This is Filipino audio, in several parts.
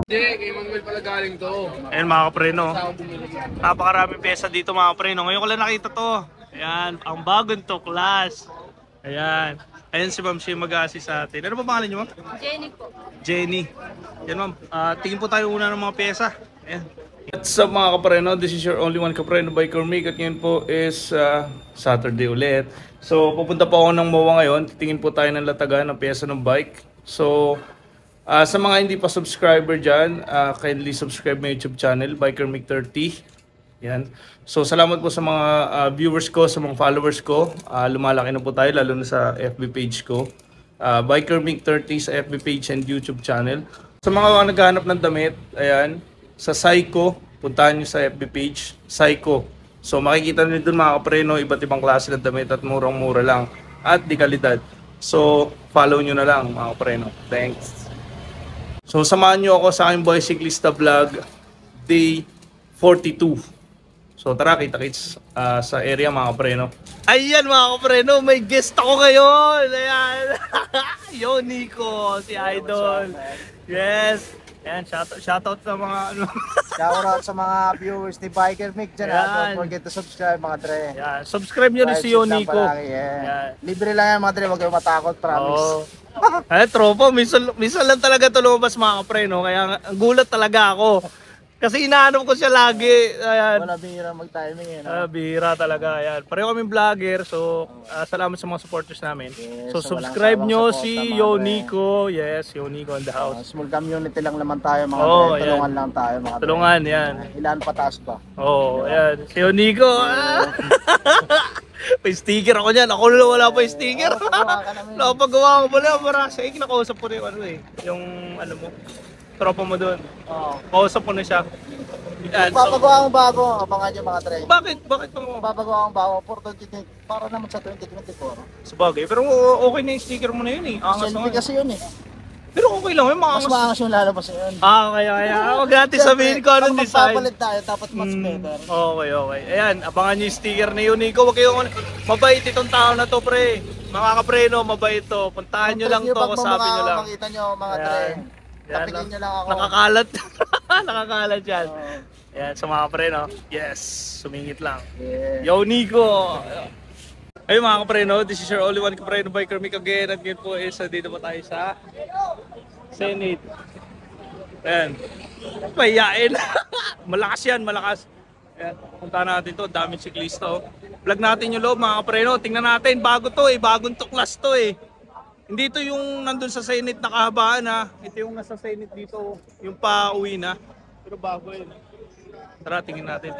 Hindi, kay Manuel pala galing to. Ayan mga kapreno. Napakaraming pyesa dito mga kapreno. Ngayon ko lang nakita to. Ayan, ang bagong tuklas. Ayan. Ayan si Ma'am Shea mag-assist sa atin. Ano pa pangalan niyo, ma'am? Jenny po. Jenny. Yan ma'am. Tingin po tayo una ng mga pyesa. Ayan. What's up mga kapreno? This is your only one kapreno Biker Mick. At ngayon po is Saturday ulit. So pupunta po ako ng MOA ngayon. Titingin po tayo ng latagan ng pyesa ng bike. So sa mga hindi pa subscriber dyan, kindly subscribe my YouTube channel, Biker Mick 30. Yan. So salamat po sa mga viewers ko, sa mga followers ko. Lumalaki na po tayo, lalo na sa FB page ko. Biker Mick 30 sa FB page and YouTube channel. Sa mga naghahanap ng damit, ayan, sa Psycho, puntahan nyo sa FB page, Psycho. So makikita nyo doon mga kapreno, iba't ibang klase ng damit at murang-mura lang. At di kalidad. So follow nyo na lang mga kapreno. Thanks. So samahan nyo ako sa aking Boy Cyclista Vlog, day 42. So tara, kita-kits sa area mga kapreno. Ayan mga kapreno, may guest ako ngayon. Ayan. Yo Nico, si Idol. Yes. Ayan, shoutout sa mga ano. Shoutout sa mga viewers ni Biker Mick dyan. Don't forget to subscribe mga dre. Ayan, subscribe nyo rin si Yo Nico. Libre lang yan mga dre, huwag kayong matakot, promise. Ay, tropa, minsan lang talaga ito lumabas mga kapreno. Kaya gulat talaga ako. Kasi inaanap ko siya lagi. Ayan. Wala bihira mag-timing bihira talaga. Ayan. Pareho kaming vlogger. So, salamat sa mga supporters namin. Yes, so, subscribe nyo si Yo Nico. Yes, Yo Nico in the house. Small community lang naman tayo mga dre. Tulungan lang tayo mga dre. Tulungan, yan. Ilan pataas pa. Ayan. Si Yo Nico. May sticker ako niyan. Ako wala pa yung sticker. Napagawa ko pala. Para sa kinakausap ko na yung ano eh. Yung ano mo. Tropa mo doon. Kausap ko na siya. Papagawa akong bago. Abangan nyo mga dre. Bakit? Bakit mo? Papagawa akong bago for 2020. Para naman sa 2024. Sabagay. Pero okay na yung sticker mo na yun eh. Angas Selfie kasi yun eh. Pero okay lang. Mas maangas yung lalabas yun. Kaya. Huwag natin sabihin ko anong design. Magpapalit tayo. Dapat much better. Okay. Ayan. Abangan nyo yung sticker na yun, Nico. Huwag kayong mabait itong tao na to, pre. Mga kapreno, mabait to. Puntahan nyo lang to. Kasapin nyo lang. Makita nyo mga dre. Tapikin nyo lang ako. Nakakalat. Nakakalat yan. Ayan, sa mga kapreno. Yes. Sumingit lang. Yo, Nico. Ayun mga kapreno, this is your only one kapreno Biker Mick again. At ngayon po is dito pa tayo sa Senate. Ayan. Mahiyain. Malakas yan, malakas. Ayan, punta natin to. Daming siklista. Vlog natin yung loob mga kapreno. Tingnan natin, bago to eh. Bagong tuklas to eh. Hindi to yung nandun sa Senate na kahabaan ha. Ito yung nasa Senate dito. Yung pa-uwi na. Pero bago yun. Tara, tingnan natin.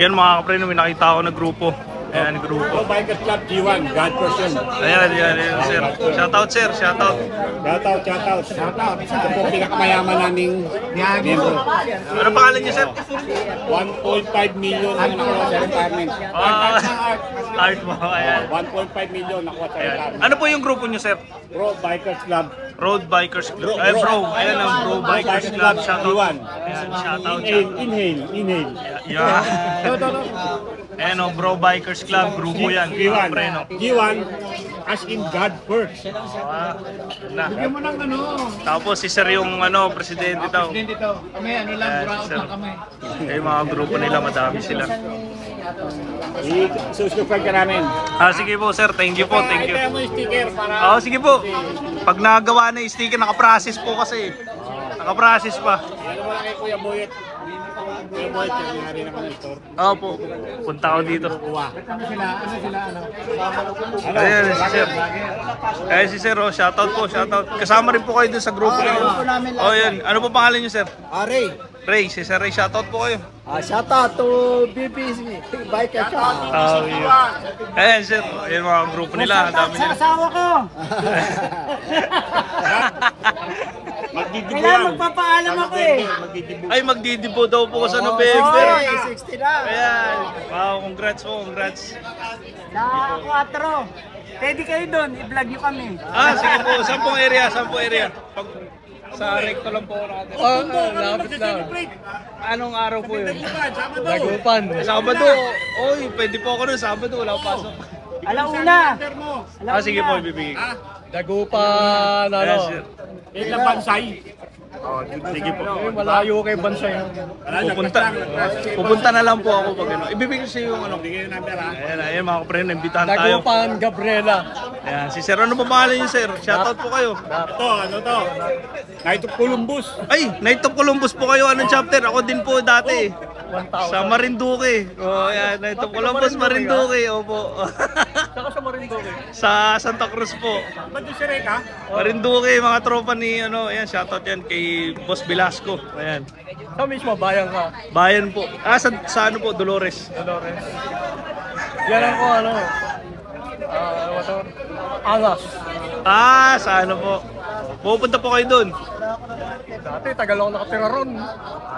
Yan mga kapreno, may nakita ako na grupo. Ayan, grupo. Biker Club G1, God person. Ayan, sir. Shoutout, sir. Shoutout. Ito po pinakamayaman naming member. Ano pangalan niyo, sir? 1.5 million ang nakuha sa retirement. Art mo, ayan. 1.5 million nakuha sa retirement. Ano po yung grupo niyo, sir? Bro Bikers Club. Road Bikers Club. Bro. Ayan ang Bro Bikers Club. Shoutout. Ayan, shoutout. Inhale. Yeah. Ayan o, Bro Bikers Club. Grupo yan. G1 as in God first. Bigyan mo ng ano. Tapos si sir yung presidente daw. Kami lang, buraot lang kami. Yung mga grupo nila, madami sila. I-subscribe ka namin. Sige po sir, thank you po. Kaya mo yung sticker para... Sige po. Pag nagawa na yung sticker, nakaprocess po kasi. Nakaprocess pa. Ano mo lang kay Kuya Boyet? Kuya Boyet, yung hari naman ng store. Po. Punta ako dito. Ano sila? Ayan, si sir. Si sir, shoutout po, shoutout. Kasama rin po kayo dun sa grupo na yun. Yan. Ano po pangalan nyo, sir? Ray, si Sir Ray, shoutout po kayo. Shoutout to BBC Biker Shop. Ayan, sir. Ayan mga grupo nila. Ang dami nila. Asawa ko! Magdidibo Kailangan yan. magpapaalam ako eh. Magdidibo. Ay, magdidibo daw po sa November. Okay, 60 na. Ayan. Wow, congrats po, congrats. Sa 4. Pwede kayo doon, i-vlog nyo kami. Ah, sige po. Saan pong area? Saan pong area? Pag, sa recto lang po natin. Lapit lang. Anong araw po yun? Dagupan. Sabado. Oy, pwede po ako nun. Sabado, wala akong pasok. Alauna. Ah, sige po, ibibigay ko. Dagupan, Yes, sir. Ilang bansay. Sige po. Malayo kay bansay. Pupunta na lang po ako pag ano. Ibibigay ko sa iyo yung ano. Bigay yung number ha. Ayan, ayan mga kapre, imbitahan tayo. Dagupan, Gabriela. Ayan, si Sir, ano ba pangalan niyo, Sir? Shoutout po kayo. Ito, ano to? Night of Columbus. Ay, Night of Columbus po kayo. Anong chapter? Ako din po dati. 1,000. Sa Marinduque. Oh, ayan, Night of Columbus, Marinduque. Opo. Saka sa Marinduque. Sa Santa Cruz po. Ba't yung si Reka? Marinduque, mga tropa ni ano, ayan, shoutout yan kay Boss Velasco. Ayan. Sa mismo, bayan ka. Bayan po. Ah, sa ano po, Dolores. Dolores. Yan ako, ano. Ano to? Angas. Ah, sa ano po. Pupunta po kayo doon. Dati, tagal ako nakatira ron.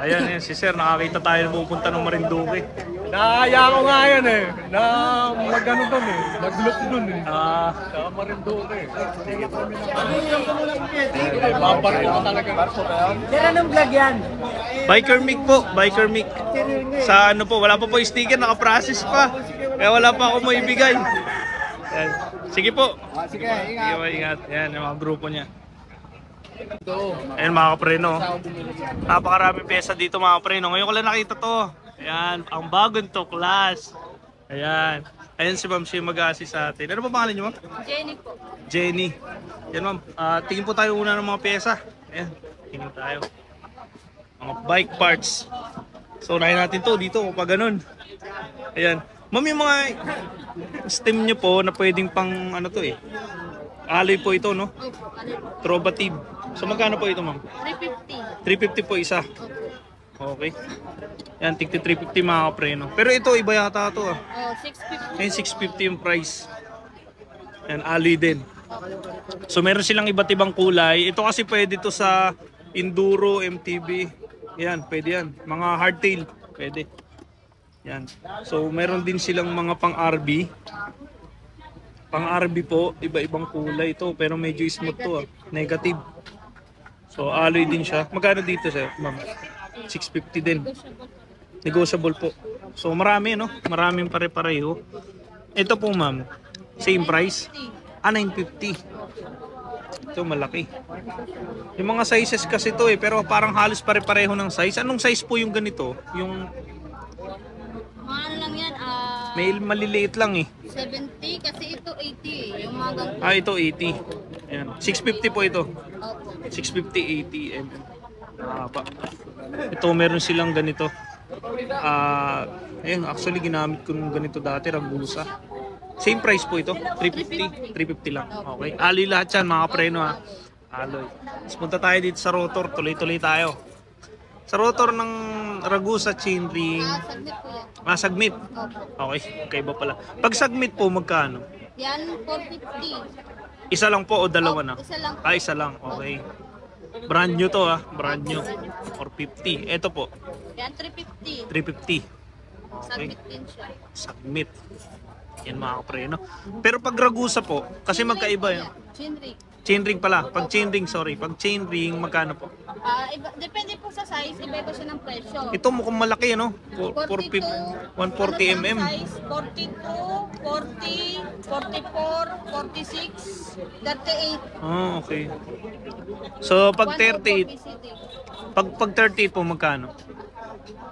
Ayan, ayan, si Sir, nakakita tayo na pupunta ng Marinduque. Nakaya ko nga yan eh. Na mag-ano doon eh. Nag-look doon eh. Ah, Sa Marinduque. Babaril ako talaga. Sir, anong vlog yan? Biker Mic po, Biker Mic. Sa ano po, wala pa po yung sticker, naka-process pa. Kaya wala pa ako maibigay. Ayan. Sige po. Sige, Sige ingat. po, ingat. Ayan, yung mga grupo niya. Ayan mga kapreno. Napakaraming pyesa dito mga kapreno. Ngayon ko lang nakita to. Ayan, ang bagong tuklas. Ayan. Ayan si Ma'am, siya mag-assist sa atin. Ano ba pangalan niyo, Ma'am? Jenny po. Jenny. Yan, Ma'am. Tingin po tayo una ng mga pyesa. Ayan, tingin tayo. Mga bike parts. So, unahin natin to dito kapag ganun. Ayan. Ma'am, yung mga stem nyo po na pwedeng pang ano to eh. Alloy po ito, no? Opo, ano po? Trobatib. So, magkano po ito, Ma'am? 350. 350 po isa. Okay. Yan, tigti 350 mga kapreno. Pero ito, iba yata ito ah. Oh, 650. Ngayon, 650 yung price. Yan, alloy din. So, meron silang iba't ibang kulay. Ito kasi pwede to sa Enduro, MTB. Yan, pwede yan. Mga hardtail, pwede. Yan. So, meron din silang mga pang-RB. Pang-RB po, iba-ibang kulay ito. Pero medyo smooth to ah. Negative. So, alloy din siya. Magkano dito, sir, Ma'am? 650 din. Negotiable po. So, marami, no? Maraming pare-pareho. Ito po, Ma'am. Same price. 950. Ito, malaki. Yung mga sizes kasi to eh. Pero parang halos pare-pareho ng size. Anong size po yung ganito? Yung Mga ano lang yan, may maliliit lang eh. 70 kasi ito 80 eh. Yung mga ganito. Ah, ito 80. Ayan. 650 po ito. Opo. 650, 80 mm. Haba. Ito, meron silang ganito. Ayun, actually ginamit ko nung ganito dati, Ragusa. Same price po ito, 350. 350 lang. Okay. Alloy lahat yan, mga preno ha. Alloy. Tapos punta tayo dito sa rotor, tuloy-tuloy tayo. Sa rotor ng Ragusa chainring. Saglit po yan. Sagmit. Opo. Okay, kaiba pala. Pag sagmit po, magkano? Yan, 450. Isa lang po o dalawa na? Isa lang. Isa lang. Okay. Brand new to ha. Brand new. 450. Ito po. Yan, 350. 350. Okay. Saglit din siya. Submit. Yan mga kapreno. Pero pag Ragusa po, kasi magkaiba yan. Chinrig. Chainring pala. Pag chainring, sorry. Pag chainring, magkano po? Depende po sa size, iba-iba siya ng presyo. Ito mukhang malaki, no? 42, 140 mm. Size 42, 40, 44, 46, 38. Oh, okay. So, pag 38, pag 38 po, magkano?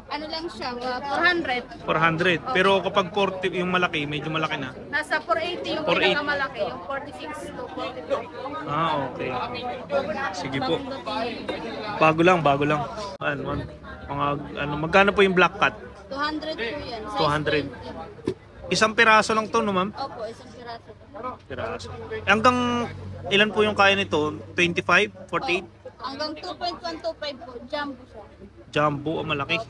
Ano lang siya, 400. 400. Pero kapag 40, yung malaki, medyo malaki na. Nasa 480 yung 480. pinakamalaki, yung 46 to 44. Ah, okay. Sige po. Bago lang, bago lang. Magkano po yung black cat? 200 po yan. Size 200. Isang piraso lang to, no, ma'am? Opo, isang piraso. Piraso. Hanggang ilan po yung kaya nito? 25? 48? Hanggang 2.125 po, jumbo siya. Jumbo, malaki.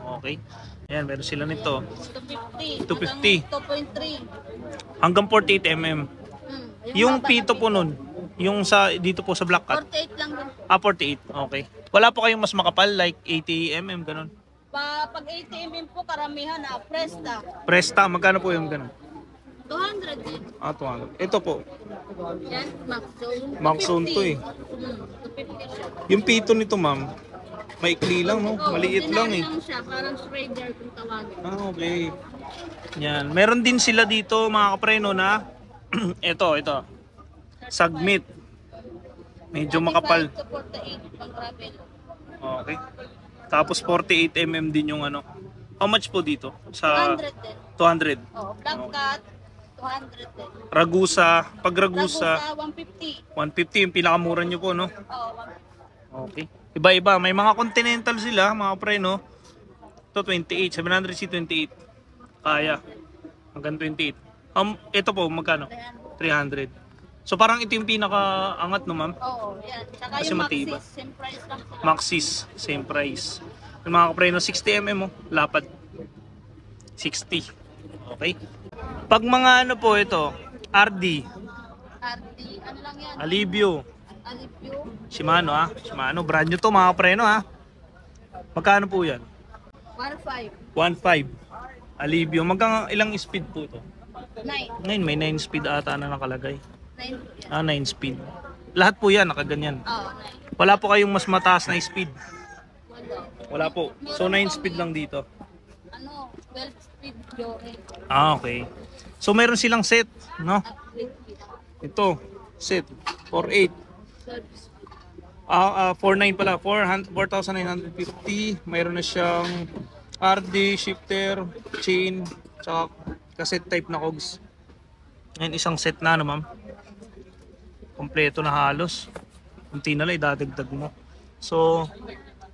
Okay. Ayan, meron sila nito. 250. 250. Hanggang 2.3. Hanggang 48 mm. Yung pito po nun, Yung sa dito po sa Black Cat. 48 lang din. 48. Okay. Wala po kayong mas makapal like 80 mm ganun. Pag 80 mm po, karamihan na. Presta. Presta, magkano po yung ganun? 200 din. 200. Ito po. Yan, Max Zone. Max Zone to eh. 250 siya. Yung pito nito, ma'am, maikli lang, no? Maliit lang eh. Lang siya, parang Schrader kung tawagin. Okay. Yan. Meron din sila dito, mga kapreno, na ito. Sagmit. Medyo makapal. 45 to 48 pang gravel. Okay. Tapos 48 mm din yung ano. How much po dito? Sa 200 din. 200. Oh, Black Cat, 200 din. Ragusa, pag Ragusa, 150. 150 yung pinakamura nyo po, no? Oh, Okay. Iba-iba. May mga Continental sila, mga pre, no? Ito 28, 700C 28. Kaya. Hanggang 28. Ito po, magkano? 300. So parang ito yung pinaka-angat, no, ma'am? Oo, yan. Tsaka Kasi yung matibay. Maxis, same price lang sila. Maxis, same price. Yung mga kapreno, 60mm, oh, lapad. 60. Okay. Pag mga ano po ito, RD, RD, ano lang yan? Alivio, Alipio. Shimano ha. Shimano, brand nyo to mga kapreno ha. Magkano po yan? 1.5. 1.5. Alivio. Ilang speed po ito? 9. Ngayon may 9 speed ata na nakalagay. 9. 9 speed. Lahat po yan, nakaganyan. Oo, 9. Wala po kayong mas mataas na speed. Wala. Wala po. So 9 speed lang dito. Ano, 12 speed Joe. Okay. So meron silang set, no? Ito, set 4.8. 4.9 pala, 4,950. Mayroon na siyang RD, shifter, chain, tsaka cassette type na cogs. Ngayon isang set na, no, ma'am? Kompleto na halos. Kunti na lang, idadagdag mo. So,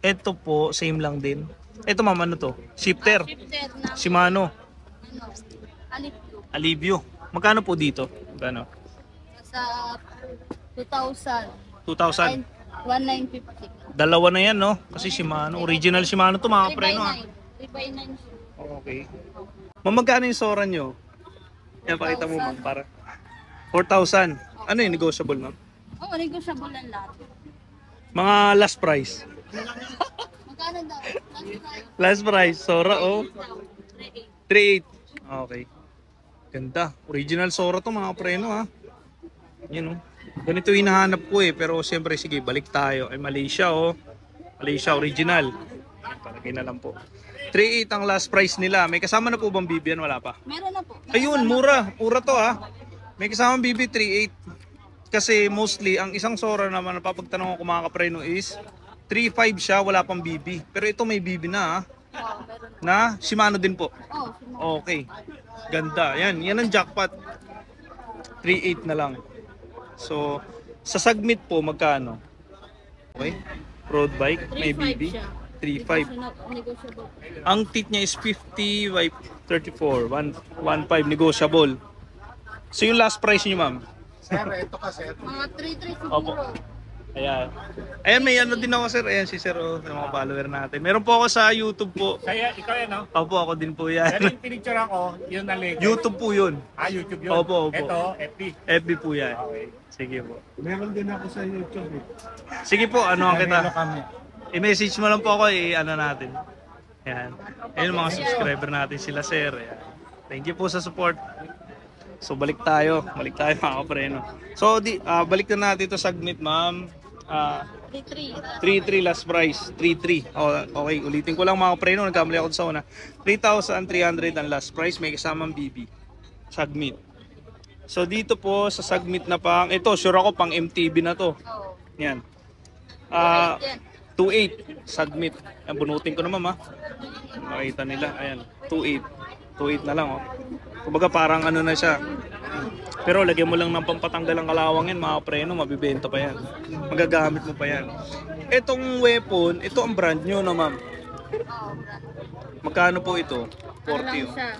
ito po, same lang din. Ito, ma'am, ano to? Shifter. Shifter na, Shimano. ano, Alipio. Alivio. Magkano po dito? Magkano? Sa 2,000. 2,000. 1,950. Dalawa na yan, no? Kasi Shimano. Original Shimano to, mga preno, ha? 3x9 siya. Okay. Ma'am, magkano yung Sora nyo? Yan, pakita mo, ma'am, para. 4,000. Ano yung negotiable, ma'am? Oo, negotiable lang lahat. Mga last price. Magkano daw? Last price. Sora, oh. 3.8. 3.8. Okay. Ganda. Original Sora to, mga preno, ha? Yan, oh. Ganito yung hinahanap ko eh. Pero siyempre, sige, balik tayo. Ay, Malaysia, oh. Malaysia, original. Palagay na lang po. 3.8 ang last price nila. May kasama na po bang BB yan? Wala pa. Meron na po. Ayun, mura. Mura to, ha. May kasama BB 3.8. Kasi mostly, ang isang Sora naman, napapagtanong ko mga kapreno is 3.5 siya, wala pang BB. Pero ito may BB na, ha. Oo, meron Na na. Shimano din po. Oo, Okay. Ganda. Yan ang jackpot. 3.8 na lang. So, sa Sagmit po, magkano? Okay. Road bike, may 3.5 BB. siya. 3.5. Negotiable. Ang teeth niya is 50 by 34. 1.5 negotiable. So, yung last price niyo, ma'am? Sir, ito kasi. Mga 3.3 siguro. Opo. Ayan. Ayan, may ano din ako, sir. Ayan si sir, oh, sa mga follower natin. Meron po ako sa YouTube po. Kaya ikaw yan, no? Opo, ako din po yan. Pero yung pinicture ako, yun na link. YouTube po yun. YouTube yun. Opo. Ito, FB. FB po yan. Okay. Sige po. Meron din ako sa YouTube. Sige po, ano kita. kami. I-message mo lang po ako, ano natin. Ayan. Ayan mga subscriber natin sila, sir. Ayan. Thank you po sa support. So, balik tayo. Balik tayo, mga kapreno. So, balik na natin ito Sagmit, ma'am. 3.3. 3.3 last price. 3.3. Okay, ulitin ko lang mga kapreno. Nagkamali ako sa una. 3,300 ang last price. May kasamang BB. Sagmit. So, dito po sa Sagmit na pang... Ito, sure ako pang MTB na to. Oo. Yan. 2.8 2.8 Sagmit. Yan, bunutin ko naman, ha. Makita nila. Ayan, 2.8. 2.8 na lang, oh. Kumbaga parang ano na siya. Pero lagyan mo lang ng pampatanggal ang kalawang yan, mga preno, mabibenta pa yan. Magagamit mo pa yan. Etong weapon, ito ang brand nyo na, ma'am. Oo, brand. Magkano po ito? Ano 40, lang oh. siya?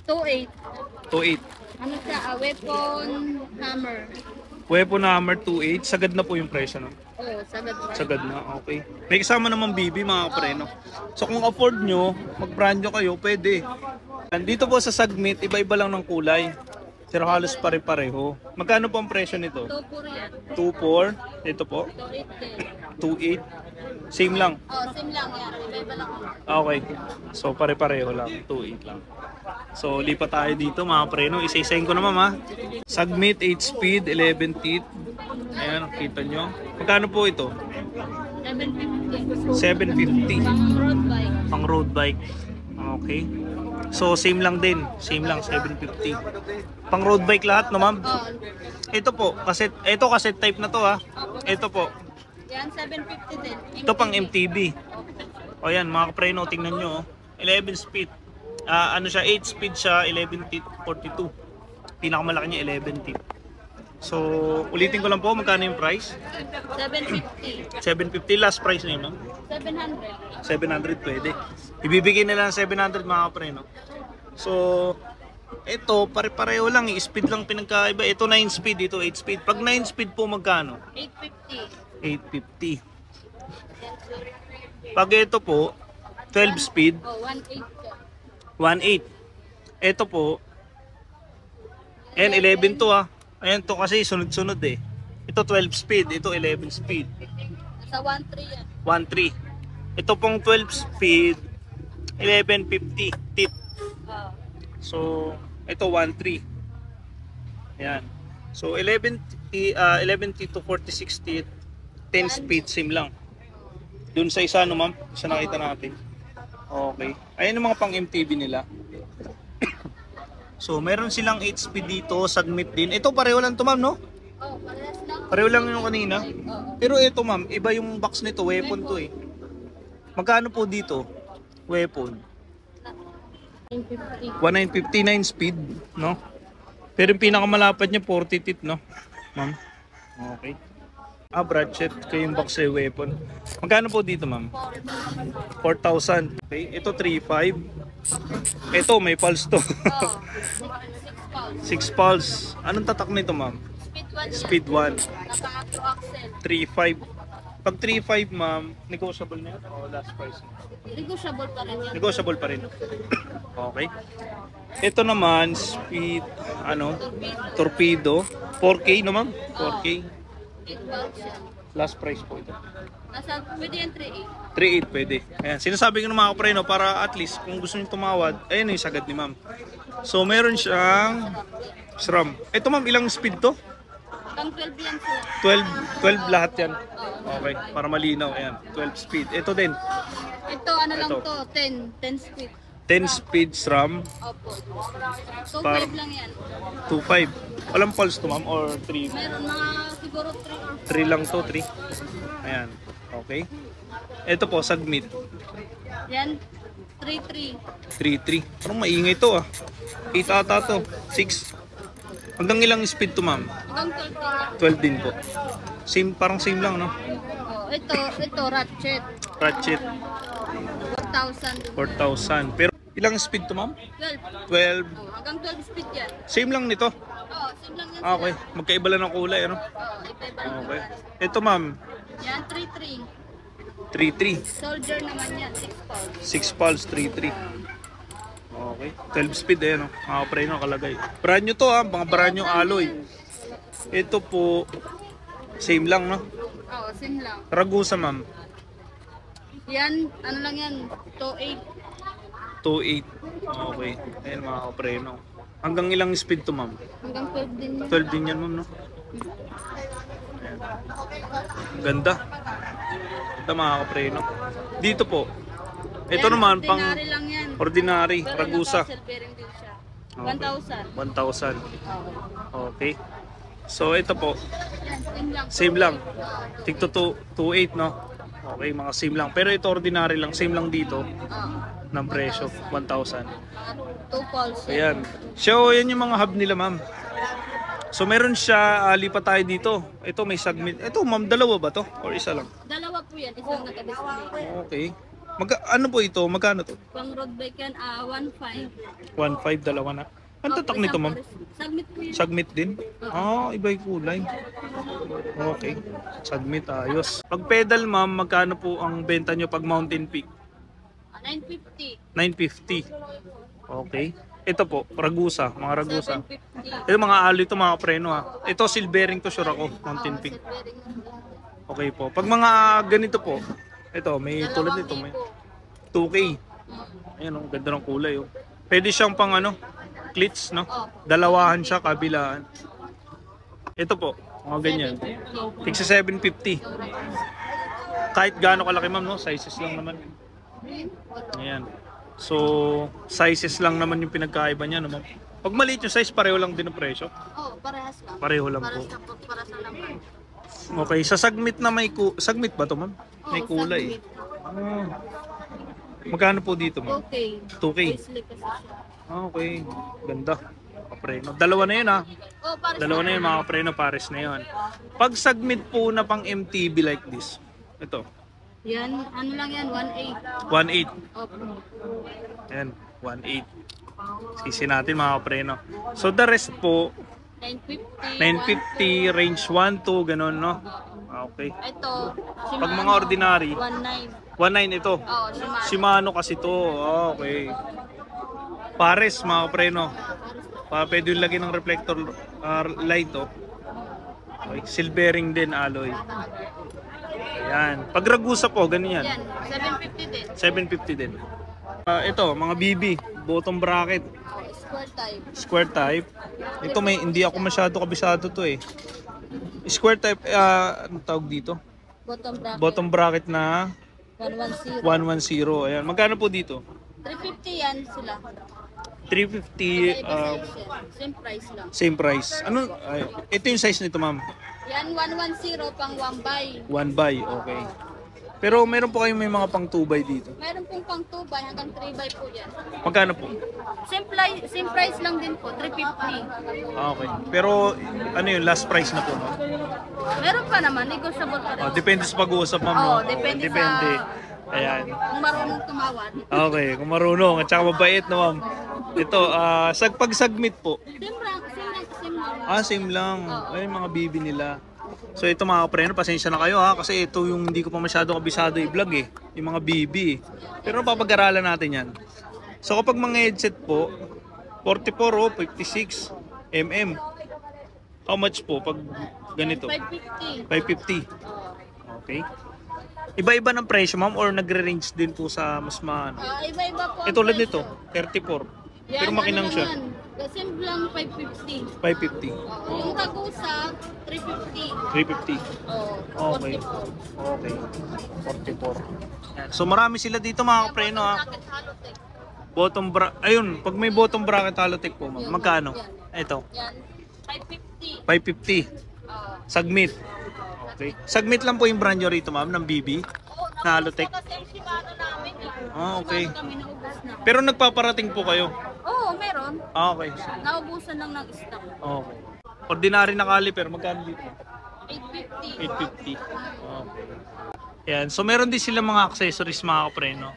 2.8. 2.8. Ano siya? Weapon hammer. Weapon hammer 2.8. Sagad na po yung presyo, no? Oo, sagad na. Sagad na, okay. May kasama naman BB, mga preno. So kung afford nyo, mag-brand nyo kayo, pwede. Dito po sa Sagmit, iba-iba lang ng kulay. Pero halos pare-pareho. Magkano po ang presyo nito? 2-4 yan. 2.4. Ito po. 2-8 din. 2.8. Same lang. Oh, same lang yan. Iba-iba lang. Okay. So pare-pareho lang. 2.8 lang. So lipat tayo dito mga preno. Isa-isahin ko naman ha. Sagmit 8 speed, 11 teeth. Ayan, kita nyo. Magkano po ito? 750. 750. Pang road bike. Pang road bike. Okay. So same lang din. Same lang, 750. Pang road bike lahat no ma'am? Oh, Ito po, cassette type na to ha. Ito po. yan 750 din. Ito pang MTB. O yan, mga kapreno, tingnan nyo. 11 speed. Ano siya, 8 speed siya, 11 teeth, 42. Pinakamalaki niya, 11 teeth. So, ulitin ko lang po, magkano yung price? 750. 750, last price na yun, no? 700. 700 pwede. Ibibigay nila ng 700 mga kapreno. So, ito, pare-pareho lang. Speed lang pinagkaiba. Ito 9 speed, ito 8 speed. Pag 9 speed po, magkano? 850. 850. Pag ito po, 12 speed, Oh, 1.8 ka. 1.8. Ito po, ayan, 11 to ah. Ayan to kasi sunod-sunod eh. Ito 12 speed, ito 11 speed. Nasa 1.3 yan. 1.3. Ito pong 12 speed, 1150 teeth. Oh. So, ito 1.3. Ayan. So, 11 teeth to 46 teeth, 10 speed, same lang. Dun sa isa, no ma'am? Isa nakita natin. Okay. Ayan yung mga pang MTB nila. So, meron silang 8 speed dito, Sagmit din. Ito pareho lang to ma'am, no? Oh, parehas lang. Pareho lang yung kanina. Oo. Pero ito ma'am, iba yung box nito, weapon to eh. Magkano po dito? Weapon. 950. 1959 speed, no? Pero yung pinakamalapad niya 40 teeth, no? Ma'am. Okay. Ratchet kayong box ay weapon. Magkano po dito, ma'am? 4,000. Okay. Ito 3,500. Ito may pulse to. Oh, 6 pounds. 6 pulse. Anong tatak nito, ma'am? Speed 1 yan. Speed 1. Naka-acro axle. 3,500. Pag 3,500, ma'am, negotiable na yun o last price? Negotiable pa rin yan. Negotiable pa rin. Okay. Ito naman, speed, torpedo. 4K no ma'am? 4K. 8 pounds yan. Last price po ito. Nasa, pwede yan 3.8. 3.8 pwede. Ayan, sinasabi ko ng mga kapreno para at least kung gusto nyo tumawad, ayun yung sagad ni ma'am. So meron siyang SRAM. Ito ma'am, ilang speed to? Pang 12 yan sir. 12 lahat yan. Okay, para malinaw. Ayan, 12 speed. Ito din, Ito, ano lang Ito. to, 10 speed. 10 speed SRAM, Opo. 2.5 Par- lang yan. 2.5. Walang pulse to ma'am or 3? Meron mga siguro 3 or 3 lang to, 3. Ayan, okay. Ito po, Sagmit. 4. Yan, 3.3. 3.3. Parang maingay to ah. 8 ata to. 6. Hanggang ilang speed to ma'am? Hanggang 12 din 12 din yan. po. Same, parang same lang no? Oh, ito, ratchet. Ratchet, 4,000. 4,000. Pero ilang speed to ma'am? 12. 12. Oh, hanggang 12 speed yan. Same lang nito. Oh, same lang yan. Okay, magkaiba lang ng kulay ano? Oh, iba-iba lang Okay. naman. Ito ma'am, Yan, 3.3. 3.3. Soldier naman yan, 6 pounds. 6 pulse, 3.3. Okay. 12 speed eh no? Mga pre no, kalagay. Brand new to ah, mga brand new alloy. Ito po, same lang no? Oo, same lang. Ragusa ma'am, Yan, ano lang yan, 2.8. 2.8. Okay. Ayan mga kapreno. Hanggang ilang speed to ma'am? Hanggang 12 din yan. 12 din yan ma'am no? Ayan. Ang ganda. Ito mga kapreno. Dito po. Ito Yan, naman pang ordinary lang yan. ordinary. Pero Ragusa. naka-cell bearing din siya. Okay. 1,000. 1,000. Oo. Okay. So ito po. Yan, same lang. Same lang. Tigto 2.8 no? Okay, mga same lang. Pero ito ordinary lang. Same lang dito. Oo. Ng presyo. 1,000. 2 pounds. Ayan. So, yan yung mga hub nila, ma'am. So, meron siya, lipat tayo dito. Ito, may Sagmit. Ito, ma'am, dalawa ba to? Or isa lang? Dalawa po yan, isang naka-display. Okay. Ano po ito? Magkano to? Pang road bike yan, 1.5. 1.5, dalawa na. Ang tatak nito, ma'am? Submit po yan. Sagmit din? Iba yung kulay. Okay. Sagmit, ayos. Pag pedal, ma'am, magkano po ang benta nyo pag Mountain Peak? 950. 950. Okay. Ito po, Ragusa, mga Ragusa. 750. Ito mga alo ito mga kapreno ha. Ito silvering to sure ako, Mountain Oo, Peak. silvering. Okay po. Pag mga ganito po, ito may tulad nito, may 2K. Ayan oh, ganda ng kulay oh. Pwede siyang pang ano, cleats no. Dalawahan siya kabilaan. Ito po, mga ganyan. Tigsa 750. Kahit gaano kalaki ma'am no, sizes lang naman. Ayan. So, sizes lang naman yung pinagkaiba niya no ma'am. Pag maliit yung size, pareho lang din ang presyo. Oo, parehas lang. Pareho lang po. Parehas lang po, para sa laman. Okay, sa sagmit na may sagmit ba to ma'am? May Oo, kulay. sagmit. Ah. Magkano po dito ma'am? Okay. 2K. Paisley kasi siya. Okay, ganda. Kapreno. Dalawa na yun ha. Oh, pares Dalawa na yun mga kapreno, pares na yun. Pag sagmit po na pang MTB like this, ito, Yan, ano lang yan, 1.8. 1.8. Opo. Ayan, 1.8. Sisi natin mga kapreno. So the rest po, 950. 950, range 1 to, ganun no? Okay. Ito, Shimano. Pag mga ordinary, 1.9. 1.9 ito. Oo, Shimano. Shimano kasi to. Okay. Pares mga kapreno. Pwede yung lagyan ng reflector light to. Okay. Silvering din alloy. Ayan. Pag Ragusa po, ganyan yan. Yan, 750 din. 750 din. Ito, mga BB. Bottom bracket. Oh, square type. Square type. Ito may, hindi ako masyado kabisado to eh. Square type, ano tawag dito? Bottom bracket. Bottom bracket na 110. 110. Ayan. Magkano po dito? 350 yan sila. 350, Same price lang. same price. Ano? Ito yung size nito ma'am. Yan, 110 pang 1 by. 1 by, okay. Pero meron po kayong may mga pang 2 by dito. Meron pong pang 2 by hanggang 3 by po yan. Magkano po? Same price lang din po, 350. Okay. Pero ano yun, last price na po ma'am? Meron pa naman, negotiable pa rin. Depende sa pag-uusap ma'am. Oo, no? depende Ayan. Kung marunong tumawad. Okay, kung marunong at saka mabait na ma'am. Ito, pag-submit po. Same lang. Same lang. Ay, mga bibi nila. So ito mga kapreno, pasensya na kayo ha. Kasi ito yung hindi ko pa masyado kabisado i-vlog eh. Yung mga bibi. Pero papag-aralan natin yan. So kapag mga headset po, 44 o 56 mm. How much po pag ganito? 550. 550. Okay. Iba-iba ng presyo ma'am or nagre-range din po sa mas maano? Iba-iba po. ang Tulad presyo. nito, 34. Yan, Pero makinang siya. Kasi lang 550. 550. Yung Ragusa, 350. 350. Oh, Okay. 44. Okay. 44. Yan. So marami sila dito mga kapreno ha. Bracket Halotech. Ayun, pag may bottom bracket Halotech po ma'am, magkano? Ito, Yan, 550. 550. Sagmit. Okay. Sagmit lang po yung brand nyo rito ma'am, ng BB. Na Halotech. Kasi ang Shimano namin eh. Okay. Shimano kami naubos na. Pero nagpaparating po kayo. Oo, meron. Okay. Naubusan lang ng stock. Okay. Ordinary na caliper, magkano dito? 850. 850. Okay. Yan. So meron din sila mga accessories mga kapreno.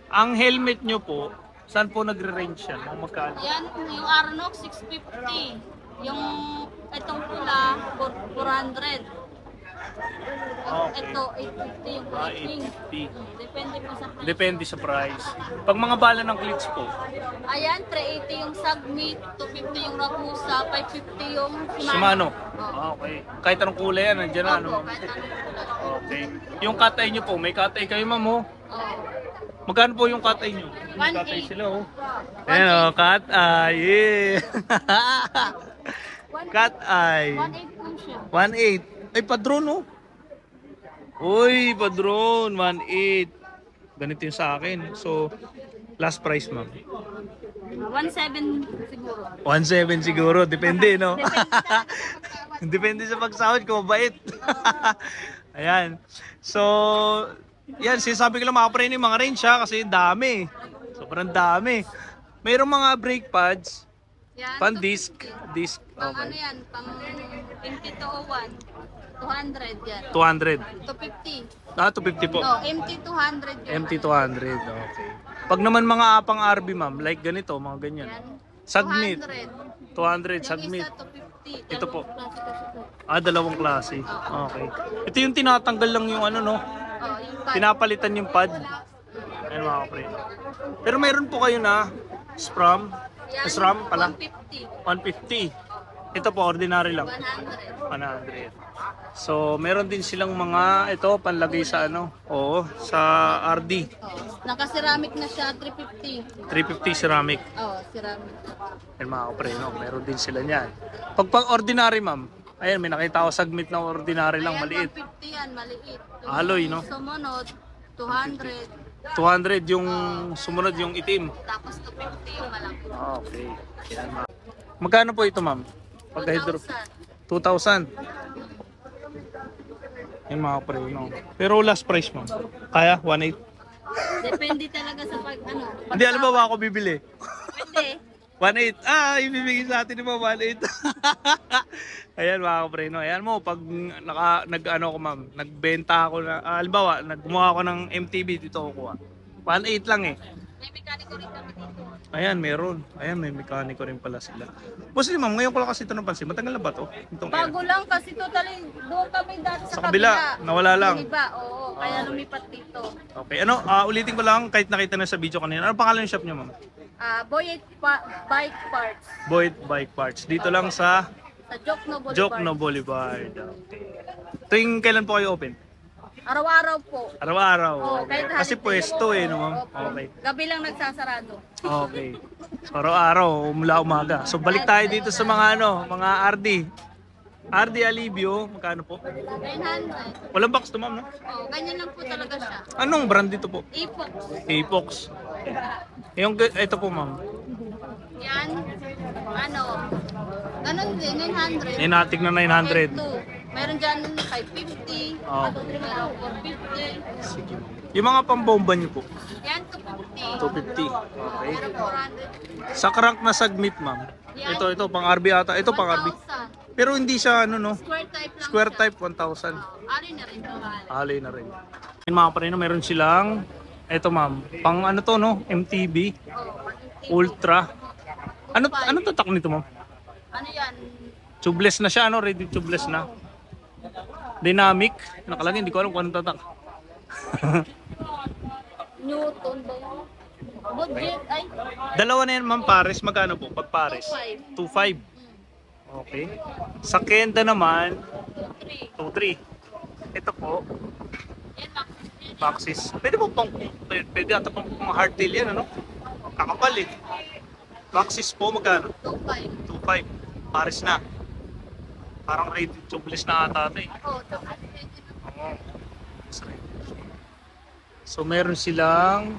Ang helmet nyo po, saan po nagre-range yan? Mga magkano? Yan, yung Arnox 650. Yung itong pula, 400. Okay. Ito, 850 yung pricing. 850. Depende po sa price. Depende sa price. Pag mga bala ng clicks po, Ayan, 380 yung Sagmit, 250 yung Ragusa, 550 yung Shimano. Oo. Okay. Kahit anong kulay yan, nandiyan na. Ano? Opo, kahit anong kulay. Okay. Yung cut-eye nyo po, may cut-eye kayo ma'am oh. Oo. Magkano po yung cut-eye nyo? May 1.8. cut-eye sila oh. Ayan oh, cut-eye. Yeah. Cut-eye. 1.8 lang siya. 1.8. Ay, padron oh. Uy, padron. 1.8. Ganito yung sa akin. So, last price ma'am. 1.7 siguro. 1.7 siguro. Depende, no? Depende sa pagsahod kung mabait. Ayan. So, yan. Sinasabi ko lang mga kapre yung mga range ha. Kasi dami. Sobrang dami. Mayroong mga brake pads. Yan, Pan 250. disc. Disc. Pang ano Okay. yan, pang 20-01. 200 yan. 200. 250. 250 po. No, MT 200 yun. MT 200. Okay. Pag naman mga apang RB ma'am, like ganito, mga ganyan. Yan. Sagmit. 200. 200 Yung sagmit. isa 250. Ito po. Dalawang klase kasi po. Dalawang klase. Okay. Ito yung tinatanggal lang yung ano no. Oh, yung pad. Pinapalitan yung pad. Ayun mga kapre. Pero mayroon po kayo na Spram. Yan, SRAM pala? 150. 150. Ito po, ordinary lang. 100. 100. So, meron din silang mga, ito, panlagay sa ano? Oo, sa RD. Oh, naka-ceramic na siya, 350. 350 ceramic. Oh, ceramic. Yan mga kapreno, meron din sila niyan. Pag ordinary, ma'am, ayan, may nakita ako sagmit na ordinary lang, Ayan, maliit. 150 yan, maliit. Alloy, no? Sumunod, 200. 200 yung sumunod yung itim. Tapos 250 yung malaki. Okay. Yan, ma'am. Magkano po ito, ma'am? Pagka-hydro? 2,000. Yan mga kapreno. Pero last price, ma'am. Kaya? 1,800? Depende talaga sa ano. Hindi, alam ba ako bibili? Pwede. 1,800. Ah, ibibigay sa atin mo 1,800. Ayan mga kapreno. Ayan mo, pag nag-ano ko ma'am, nagbenta ako na, halimbawa, naggumawa ako ng MTB dito kukuha. 1,800 lang eh. May mekaniko rin kami dito. Ayan, meron. Ayan, may mekaniko rin pala sila. Bossy ma'am, ngayon ko lang kasi ito napansin. Matagal na ba ito? Bago lang kasi totally doon kami dati Sa sa kabila, nawala lang. Yung iba, oo. Kaya lumipat dito. Okay, ano, ulitin ko lang kahit nakita na sa video kanina. Ano pangalan ng shop niyo ma'am? Boyet Bike Parts. Boyd Bike Parts. Dito lang sa Sa Jokno Boulevard. Jokno Boulevard. Okay. Tuwing kailan po kayo open? Araw-araw po. Araw-araw. Oo, Okay. kahit Kasi holiday. pwesto eh, no ma'am? Opo. Okay. Gabi lang nagsasarado. Okay. So, araw-araw, mula umaga. So, balik tayo dito sa mga ano, mga RD. RD Alivio, magkano po? 900. Walang box to ma'am, no? Oh, ganyan lang po talaga siya. Anong brand dito po? Epox. Apox. Yung, ito po ma'am. Yan. Ano. Ganun din, 900. Inatik na 900. Ito. Meron dyan 550. Oh. Meron 450. Yung mga pambomba niyo po? Yan, 250. 250. Okay. Meron 400. Sa crank na sagmit ma'am. Ito, pang RB ata. Ito pang RB. 1,000. Pero hindi siya ano no. Square type lang Square siya. type 1,000. Ari na rin. Alay na rin. Yung mga pareno, meron silang, eto ma'am, pang ano to no, MTB, Ultra. Ano tatak nito ma'am? Ano yan? Tubeless na siya, ano, ready tubeless na. Dynamic, nakalagay, hindi ko alam kung anong tatak. Newton ba yun? Budget ay Dalawa na yan ma'am, pares, magkano po? Pag pares? 2.5. Okay. Sa Kenda naman, 3. 2.3. Ito po, Yan, Maxis. Pwede po pwede ata pang hardtail yan, ano? Kakapal eh. Maxis po, magkano? 2.5. 2.5. Pares na. Parang rated tubeless na ata ito eh. Oh, Oo. So meron silang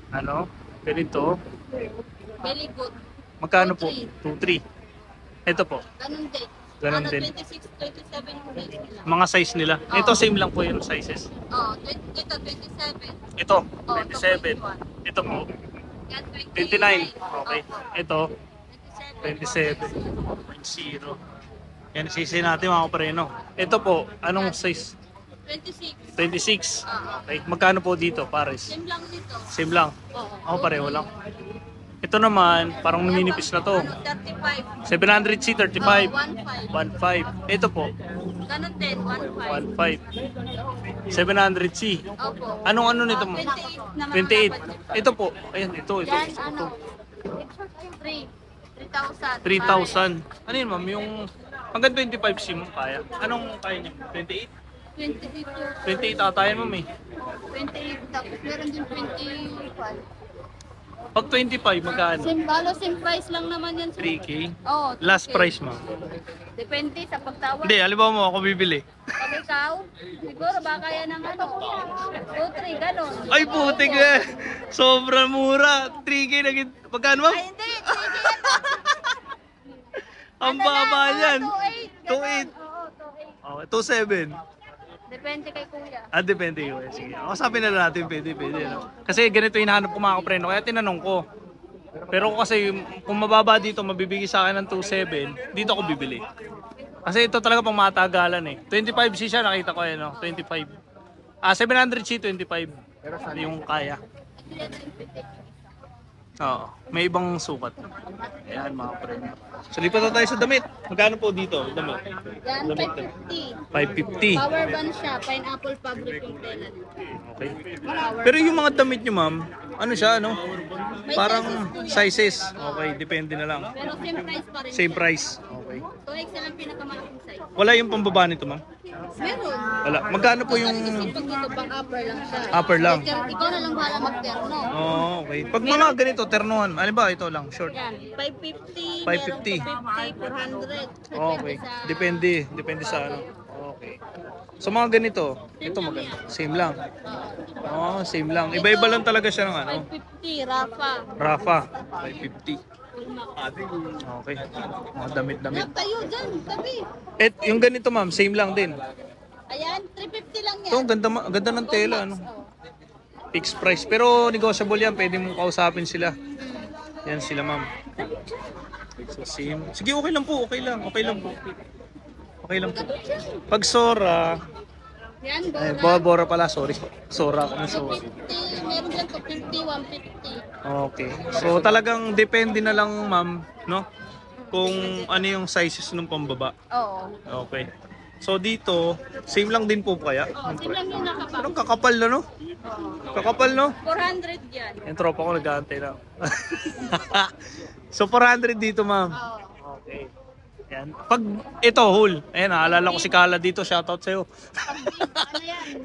ano, ganito. very good. Magkano po? 2.3. Ito po. Ganun din. Ganun din. 26, 27 yung range nila. Mga size nila. Ito same lang po yung sizes. Oh, ito 27. Ito, Oh, 27. Ito po, Yan 29. Okay. Opo. Ito, 27. 0. Yan, sisi natin mga kapareno. Ito po, anong size? 26. 26. Okay. Magkano po dito, pares? Same lang dito. Same lang. Oo. Ako pareho lang. Ito naman, parang numinipis na to. Ano, 35. 700C, 35. 1.5. 1.5. Ito po, Ganun din, 1.5. 1.5. 700C. Opo. Anong ano nito mo? 28 naman. 28. Ito po. Ayan, ito. Yan, Ito. ano? 3,000. 3,000. Ano yun, ma'am? Yung hanggang 25C mo kaya? Anong kaya niya? 28? 28. 28 ata yan, ma'am eh. 28. Tapos meron din 25. Pag 25, magkano? Same price lang naman yan. 3K? Oo. Last 3K. price, ma'am. Depende sa pagtawag. Hindi, halimbawa mo ako bibili. Pag ikaw, siguro baka yan ng ano. 2, 3, ganon. Ay, putik eh! Sobrang mura. 3K na magkano, ma'am? Ay, hindi. 3K yan. Ang baba yan. 2.8. 2.8. Oo, 2.8. Okay, 2.7. Depende kay kuya. Depende yun. Sige. O, sabi na lang natin, pwede. No? Kasi ganito yung hinahanap ko mga kapreno, kaya tinanong ko. Pero kasi kung mababa dito, mabibigay sa akin ng 2.7, dito ako bibili. Kasi ito talaga pang matagalan eh. 25C siya, nakita ko eh, no? 25. 700C, 25. Yung kaya. Oo, may ibang sukat. Ayan mga kapre. So lipat na tayo sa damit. Magkano po dito? Damit. Yan, Damit. 550. 550. Power band siya, pineapple fabric yung tela. Okay. Pero yung mga damit nyo ma'am, ano siya, ano? May Parang sizes sizes. Okay, depende na lang. Pero same price pa rin. Same siya. price. Okay. 2XL ang pinakamalaking size. Wala yung pambaba nito ma'am? Meron. Wala. Magkano po yung... Kasi pag dito pang upper lang siya. Upper lang. Ikaw na lang bahala mag-terno. Oh, okay. Pag mga ganito, ternuhan. Ano ba? Ito lang, short. Yan, 550, 550. 400. Okay. Depende sa ano. Okay. So mga ganito, ito maganda. Same lang. Oh, same lang. Iba-iba lang talaga siya ng ano. 550, Rafa. Rafa, 550. Okay. Mga damit-damit. Yan, tayo dyan, tabi. Eh, yung ganito ma'am, same lang din. Ayan, 350 lang yan. Ito, ganda ng tela, ano. Fixed price. Pero negotiable yan, pwede mong kausapin sila. Yan sila ma'am. So same. Sige, okay lang po, okay lang po. Okay lang po. Pag Sora, Yan, Bora pala, sorry. Sora ako ng Sora. 250, meron dyan 250, 150. Okay. So talagang depende na lang ma'am, no? Kung ano yung sizes ng pambaba. Oo. Okay. So dito, same lang din po kaya? Oo, same lang yung nakapag. Anong kakapal na, no? Kakapal, no? 400 yan. Yung tropa ko nag-aantay na. So 400 dito ma'am. Oo. Okay. Yan. Pag ito, whole. Ayan, naalala ko si Kala dito. Shoutout sa'yo. Ano yan?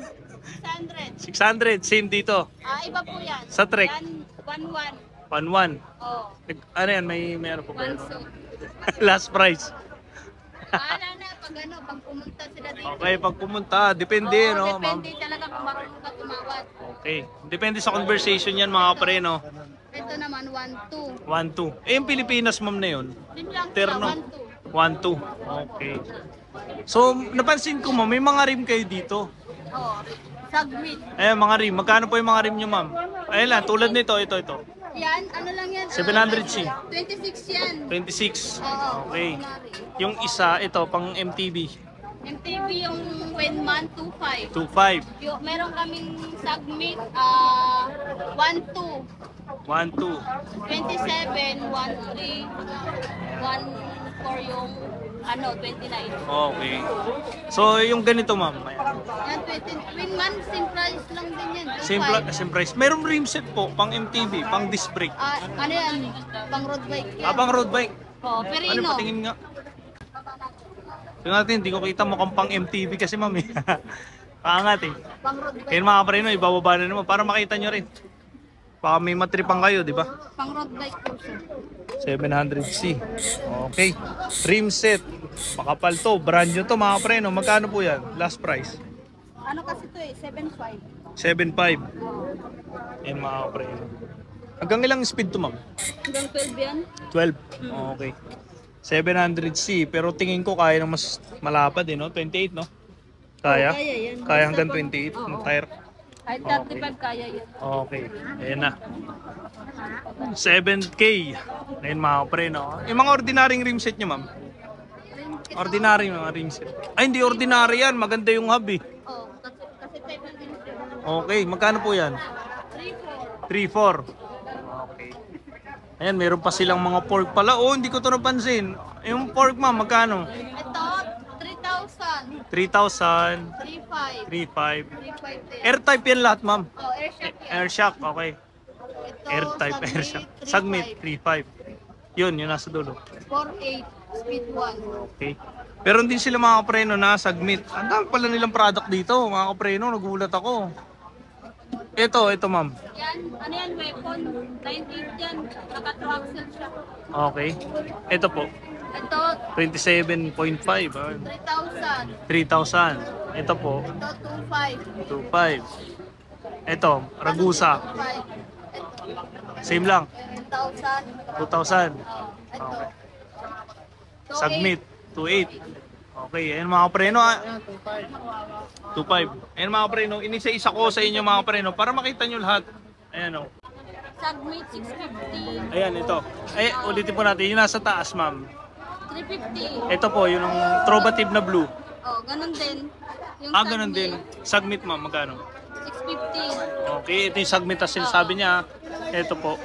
600. 600. Same dito. Iba po yan. Sa trek. Yan, 1-1. 1-1. Oo. Ano yan? May ano po ba? One suit. Last price. Bahala na pag pumunta sila dito. Okay, pag pumunta, depende, Oo, no, ma'am? depende talaga kung marunong ka tumawad. Okay. Depende sa conversation yan, mga kapre, no? Ito naman, 1-2. 1-2. Eh, yung Pilipinas, ma'am, na yun? Same lang Terno. sila, 1-2. Okay. So, napansin ko, ma'am, may mga rim kayo dito. 1-2. Oo. Submit. Ayan, mga rim. Magkano po yung mga rim nyo, ma'am? Ayan lang, tulad nito, ito. Yan, ano lang yan? 700C. 26 yan. 26. Oo. Okay. kunwari. Yung isa, ito, pang MTV. MTV yung Wenman 2.5. 2.5. Meron kaming submit 1-2. 1.2. 27, 1-3, 1-4 yung 29. Okay. So, yung ganito, ma'am. Ayan. Yan, 20. Winman, same price lang din yan. Same price. Merong rim set po, pang MTV, pang disc brake. Ano yan? Pang road bike yan. Pang road bike. Oh, Ano, Perino. patingin nga. Tingnan natin, hindi ko kita mukhang pang MTV kasi, ma'am. Kaangat eh. Pang road bike. Kaya mga kapreno, ibababa na naman para makita nyo rin. Baka may matripang kayo, di ba? Pang road bike po siya. 700C. Okay. Rim set. Makapal to. Brand nyo to, mga kapreno. Magkano po yan? Last price. Ano kasi to 7.5. 7.5. Yan, mga kapreno. Hanggang ilang speed to, ma'am? Hanggang 12 yan. 12. Okay. 700C. Pero tingin ko kaya ng mas malapad eh, no? 28, no? Kaya? Kaya yan. Kaya hanggang 28 ng tire. Kahit 35 kaya yan. Okay. Ayan na. 7K. Ayan mga kapre, no? Yung mga ordinaryong rim set nyo, ma'am? Ordinary mga rim set. Ay, hindi ordinary yan. Maganda yung hub eh. Oh, kasi 500. Okay. Magkano po yan? 3-4. 3-4. Okay. Ayan, meron pa silang mga pork pala. Oh, hindi ko to napansin. Yung pork, ma'am, magkano? Ito, 3,000. 3,000. 3,500. 3,500. 3,500. Air type yan lahat, ma'am. Oh, air shock yan. Air shock, okay. Ito, Air type, air shock. Submit, 3,500. Yun, yun nasa dulo. 4,800. Speed 1. Okay. Pero hindi sila mga kapreno na submit. Ang dami pala nilang product dito, mga kapreno. Nagulat ako. Ito, ma'am. Yan, ano yan, weapon. 98 yan. Naka-2 axle siya. Okay. Ito po. Ito, 27.5. 3,000. 3,000. Ito po. Ito, 2,500. 2,500. Ito, Ragusa. 2,500. Ito, Same lang. 2,000. 2,000. Ito. Okay. 2,800. Submit. 2,800. Okay, ayan mga preno. 2,500. Ayan mga preno. Inisa-isa ko sa inyo mga preno para makita nyo lahat. Ayan o. Submit 650. Ayan, ito. Ay, ulitin po natin. Yung nasa taas, ma'am. 350. Ito po, yung Trovative na blue. Oh, ganun din. Yung Ganun din. Submit, ma'am. Magkano? 650. Okay, ito yung submit. Tapos sinasabi niya, Ito po.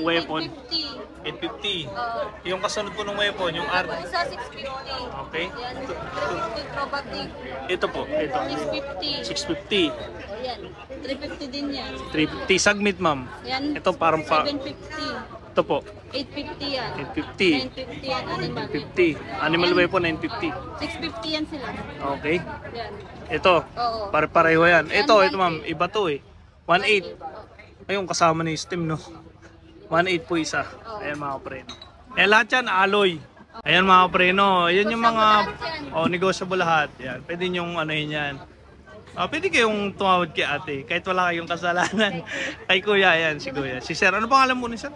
Weapon, 850. 850. Yung kasunod po ng weapon, yung R. Isa 650. Okay. Yan, 350 Trovatic. Ito po, ito. 650. 650. Ayan, 350 din yan. 350. Sagmit, ma'am. Yan, Ito parang pa. 750. Ito po. 850 yan. 850. 950 yan, animal. 950. Animal weapon, 950. 650 yan sila. Okay. Yan. Ito. Oo. Pare-pareho yan. Ito, Yan, ito ma'am. Iba to eh. 1.8. Ayun, kasama na yung stem, no? 1.8 po isa. Ayan mga preno. Eh, lahat yan, alloy. Ayan mga preno. Ayan yung mga... negotiable lahat. Yan. Pwede nyong ano yan. Pwede kayong tumawad kay ate. Kahit wala kayong kasalanan. Kay kuya, yan. Si kuya. Si sir. Ano pangalan mo ni sir?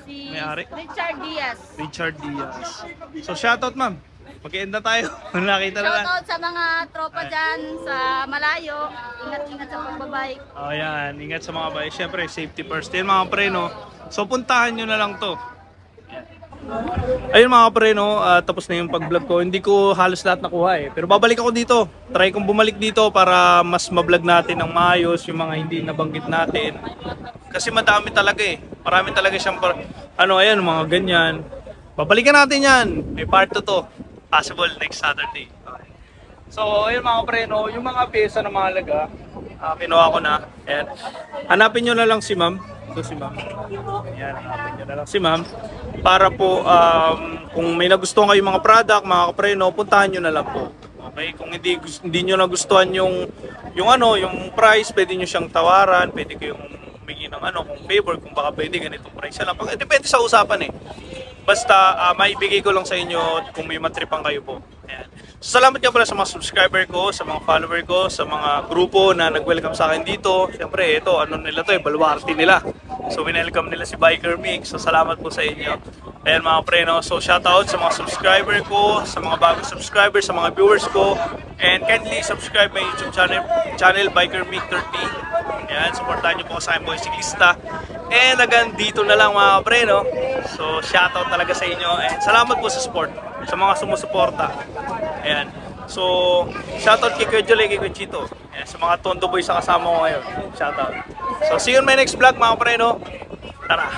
Si May-ari? Richard Diaz. Richard Diaz. So, shoutout ma'am. Mag-end na tayo. Nakita na lang. Shoutout sa mga tropa dyan sa malayo. Ingat-ingat sa pagbabike. Oh, yan. Ingat sa mga bahay. Siyempre, safety first. Yan mga preno. So, puntahan nyo na lang to. Ayun mga preno, tapos na yung pag-vlog ko. Hindi ko halos lahat nakuha eh. Pero babalik ako dito. Try kong bumalik dito para mas ma-vlog natin ng maayos yung mga hindi nabanggit natin. Kasi madami talaga eh. Marami talaga siyang ayan, mga ganyan. Babalikan natin yan. May part 2 to. Possible next Saturday. Okay. So, ayun mga preno, yung mga pyesa na mahalaga, kinuha ko na. Ayan. Hanapin nyo na lang si ma'am. Ito si ma'am. Ayan, hanapin nyo na lang si ma'am. Para po, kung may nagustuhan kayo mga product, mga kapreno, puntahan nyo na lang po. Okay? Kung hindi nyo nagustuhan yung price, pwede nyo siyang tawaran, pwede kayong humingi ng kung favor, kung baka pwede ganitong price na lang. Depende sa usapan eh. Basta, maibigay ko lang sa inyo kung may matripan kayo po. Ayan. So, salamat nga pala sa mga subscriber ko, sa mga follower ko, sa mga grupo na nag-welcome sa akin dito. Siyempre, ito, nila to baluarte nila. So, winelcome nila si Biker Mix. So, salamat po sa inyo. Ayan mga preno. So, shoutout sa mga subscriber ko, sa mga bagong subscribers, sa mga viewers ko. And kindly subscribe my YouTube channel Biker Mix 30. Ayan, supportahan nyo po sa akin, Boy Siklista. And again, dito na lang mga preno. So, shoutout talaga sa inyo. And salamat po sa support, sa mga sumusuporta. Ayan. So, shoutout kay Kuya Jolay, kay Kuya Chito. Ayan, sa mga Tondo Boys sa kasama ko ngayon. Shoutout. So, see you in my next vlog mga preno. Tara!